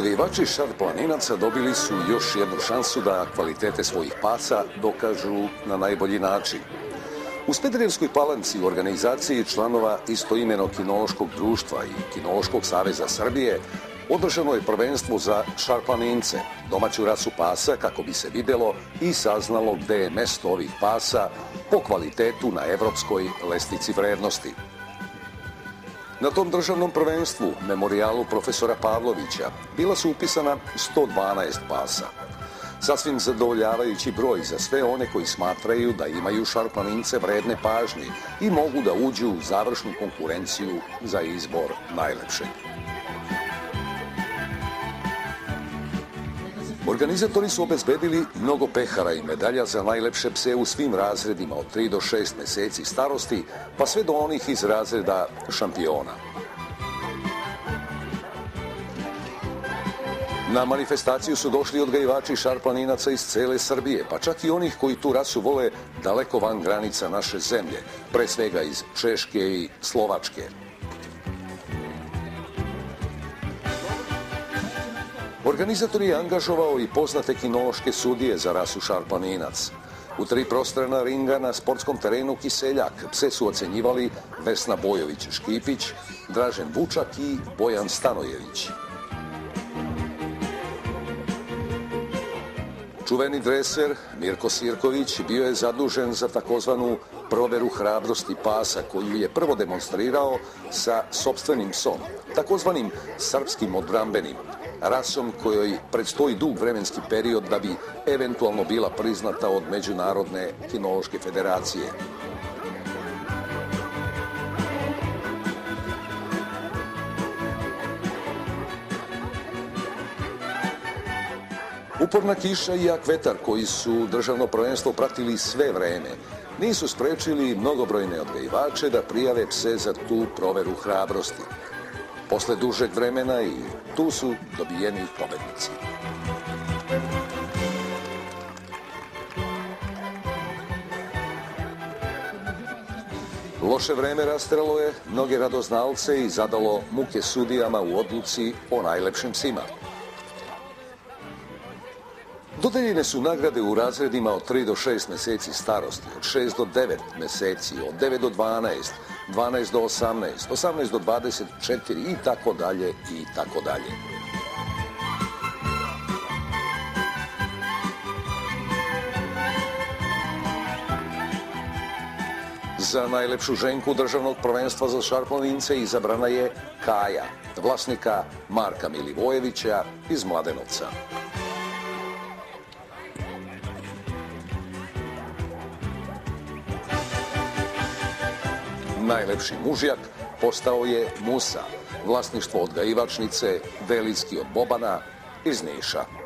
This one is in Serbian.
Odgajivači šarplaninaca dobili su još jednu šansu da kvalitete svojih pasa dokažu na najbolji način. U Smederevskoj Palanci u organizaciji članova istoimenog kinološkog društva i Kinološkog saveza Srbije održano je prvenstvo za šarplanince, domaću rasu pasa, kako bi se videlo i saznalo gde je mesto ovih pasa po kvalitetu na evropskoj lestvici vrednosti. Na tom državnom prvenstvu, memorijalu profesora Pavlovića, bila su upisana 112 pasa. Sasvim zadovoljavajući broj za sve one koji smatraju da imaju šarplanince vredne pažnje i mogu da uđu u završnu konkurenciju za izbor najlepšeg. Organizatori su obezbedili mnogo pehara i medalja za najlepše pse u svim razredima od 3 do 6 meseci starosti, pa sve do onih iz razreda šampiona. Na manifestaciju su došli odgajivači šarplaninaca iz cele Srbije, pa čak i onih koji tu rasu vole daleko van granica naše zemlje, pre svega iz Češke i Slovačke. Organizator je angažovao i poznate kinološke sudije za rasu šarplaninac. U 3 prostrana ringa na sportskom terenu Kiseljak pse su ocenjivali Vesna Bojović-Škipić, Dražen Vučak i Bojan Stanojević. Čuveni dreser Mirko Sirković bio je zadužen za takozvanu proveru hrabrosti pasa, koju je prvo demonstrirao sa sopstvenim psom, takozvanim srpskim odbrambenim, rasom kojoj predstoji dug vremenski period da bi eventualno bila priznata od Međunarodne kinološke federacije. Uporna kiša i jak vetar, koji su državno prvenstvo pratili sve vreme, nisu sprečili mnogobrojne odgajivače da prijave pse za tu proveru hrabrosti. Posle dužeg vremena i tu su dobijeni pobednici. Loše vreme rasteralo je mnoge radoznalce i zadalo muke sudijama u odluci o najlepšim psima. Dodeljene su nagrade u razredima od 3 do 6 meseci starosti, od 6 do 9 meseci, od 9 do 12, 12 do 18, 18 do 24 i tako dalje i tako dalje. Za najlepšu ženku državnog prvenstva za šarplanince izabrana je Kaja, vlasnika Marka Milivojevića iz Mladenovca. Najlepši mužjak postao je Musa, vlasništvo odgajivačnice Delicki od Bobana iz Niša.